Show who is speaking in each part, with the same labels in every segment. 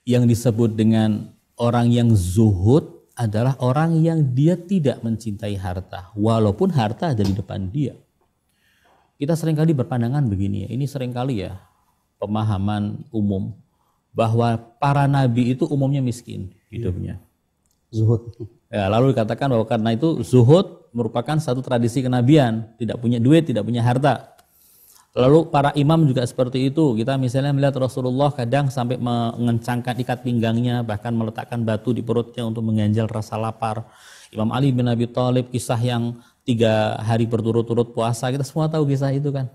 Speaker 1: Yang disebut dengan orang yang zuhud adalah orang yang dia tidak mencintai harta, walaupun harta ada di depan dia. Kita seringkali berpandangan begini ya, ini seringkali ya pemahaman umum bahwa para nabi itu umumnya miskin hidupnya.
Speaker 2: Zuhud.
Speaker 1: Ya, lalu dikatakan bahwa karena itu zuhud merupakan satu tradisi kenabian, tidak punya duit, tidak punya harta. Lalu para imam juga seperti itu. Kita misalnya melihat Rasulullah kadang sampai mengencangkan ikat pinggangnya, bahkan meletakkan batu di perutnya untuk mengganjal rasa lapar. Imam Ali bin Abi Thalib, kisah yang 3 hari berturut-turut puasa, kita semua tahu kisah itu kan.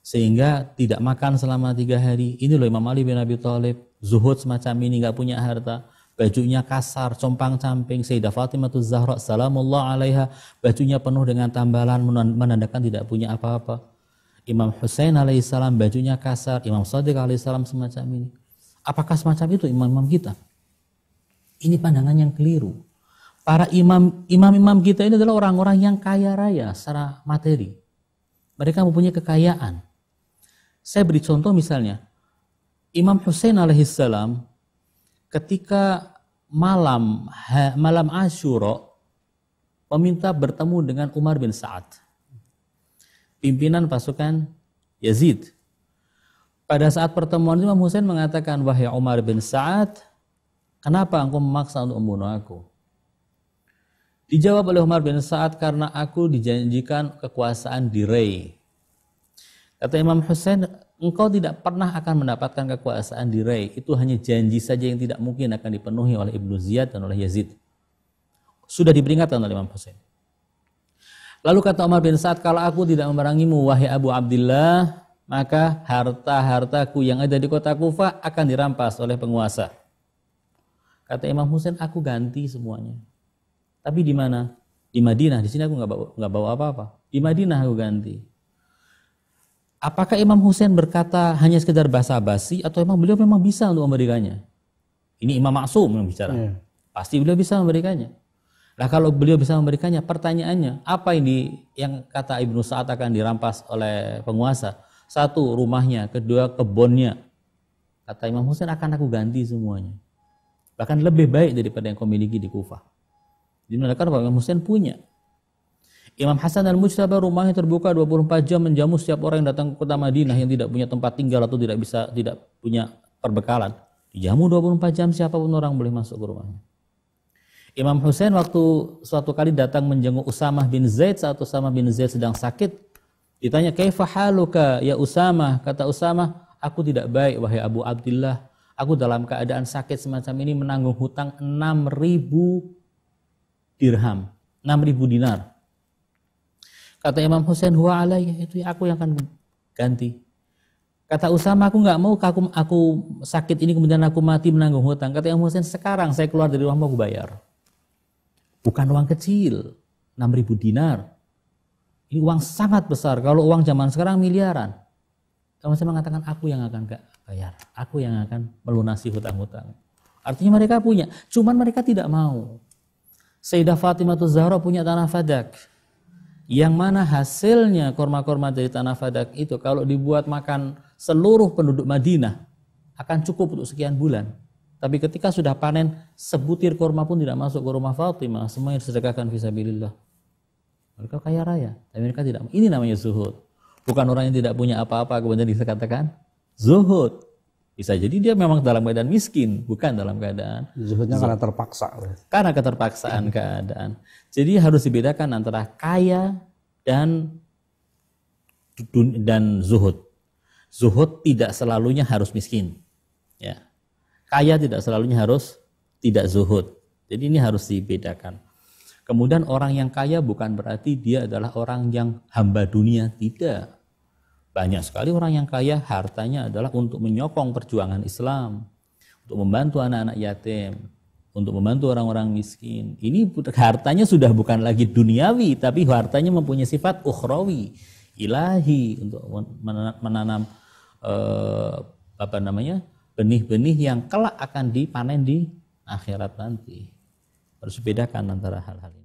Speaker 1: Sehingga tidak makan selama 3 hari. Ini loh Imam Ali bin Abi Thalib, zuhud semacam ini, nggak punya harta. Bajunya kasar, compang-camping. Sayyidah Fatimah Zahra salamullah alaiha, bajunya penuh dengan tambalan menandakan tidak punya apa-apa. Imam Husain alaihissalam bajunya kasar, Imam Shadiq alaihissalam semacam ini. Apakah semacam itu imam-imam kita? Ini pandangan yang keliru. Para imam-imam kita ini adalah orang-orang yang kaya raya secara materi. Mereka mempunyai kekayaan. Saya beri contoh misalnya, Imam Husain alaihissalam ketika malam Asyura meminta bertemu dengan Umar bin Sa'ad, pimpinan pasukan Yazid. Pada saat pertemuan Imam Husain mengatakan, wahai Umar bin Sa'ad, kenapa engkau memaksa untuk membunuh aku? Dijawab oleh Umar bin Sa'ad, karena aku dijanjikan kekuasaan di Rai. Kata Imam Husain, engkau tidak pernah akan mendapatkan kekuasaan di Rai. Itu hanya janji saja yang tidak mungkin akan dipenuhi oleh Ibnu Ziyad dan oleh Yazid. Sudah diperingatkan oleh Imam Husain. Lalu kata Umar bin Sa'ad, kalau aku tidak memerangimu wahai Abu Abdillah, maka harta-hartaku yang ada di kota Kufah akan dirampas oleh penguasa. Kata Imam Husain, aku ganti semuanya. Tapi di mana? Di Madinah. Di sini aku nggak bawa apa-apa. Di Madinah aku ganti. Apakah Imam Husain berkata hanya sekedar basa-basi atau memang beliau bisa untuk memberikannya? Ini Imam Maksum yang bicara. Pasti beliau bisa memberikannya. Nah kalau beliau bisa memberikannya, pertanyaannya apa ini yang kata Ibnu Sa'ad akan dirampas oleh penguasa? 1, rumahnya, 2, kebunnya. Kata Imam Husain, akan aku ganti semuanya. Bahkan lebih baik daripada yang kau miliki di Kufah. Dimenangkan bahwa Imam Husain punya. Imam Hasan al-Mujtaba rumahnya terbuka 24 jam menjamu setiap orang yang datang ke kota Madinah yang tidak punya tempat tinggal atau tidak punya perbekalan. Dijamu 24 jam, siapapun orang boleh masuk ke rumahnya. Imam Husain waktu suatu kali datang menjenguk Usamah bin Zaid saat Usamah bin Zaid sedang sakit. Ditanya, "Kaifa haluka ya Usamah?" Kata Usamah, "Aku tidak baik wahai Abu Abdillah. Aku dalam keadaan sakit semacam ini menanggung hutang 6.000 dirham, 6.000 dinar." Kata Imam Husain, "Huwa alayya, itu aku yang akan ganti." Kata Usamah, "Aku nggak mau aku sakit ini kemudian aku mati menanggung hutang." Kata Imam Husain, "Sekarang saya keluar dari rumah aku bayar." Bukan uang kecil, 6.000 dinar. Ini uang sangat besar. Kalau uang zaman sekarang miliaran. Imam Husain mengatakan, "Aku yang akan bayar. Aku yang akan melunasi hutang-hutang." Artinya mereka punya, cuman mereka tidak mau. Sayyidah Fatimah Zahra punya tanah Fadak, yang mana hasilnya korma-korma dari tanah Fadak itu kalau dibuat makan seluruh penduduk Madinah akan cukup untuk sekian bulan. Tapi ketika sudah panen, sebutir korma pun tidak masuk ke rumah Fatimah, semuanya disedekahkan fisabilillah. Mereka kaya raya, tapi mereka tidak. Ini namanya zuhud. Bukan orang yang tidak punya apa-apa kemudian dikatakan zuhud. Bisa jadi dia memang dalam keadaan miskin, bukan dalam keadaan
Speaker 2: zuhudnya karena terpaksa.
Speaker 1: Karena keterpaksaan keadaan. Jadi harus dibedakan antara kaya dan zuhud. Zuhud tidak selalunya harus miskin. Ya. Kaya tidak selalunya harus tidak zuhud. Jadi ini harus dibedakan. Kemudian orang yang kaya bukan berarti dia adalah orang yang hamba dunia, tidak. Banyak sekali orang yang kaya hartanya adalah untuk menyokong perjuangan Islam, untuk membantu anak-anak yatim, untuk membantu orang-orang miskin. Ini hartanya sudah bukan lagi duniawi, tapi hartanya mempunyai sifat ukhrawi, ilahi, untuk menanam benih-benih yang kelak akan dipanen di akhirat nanti. Harus bedakan antara hal-hal ini.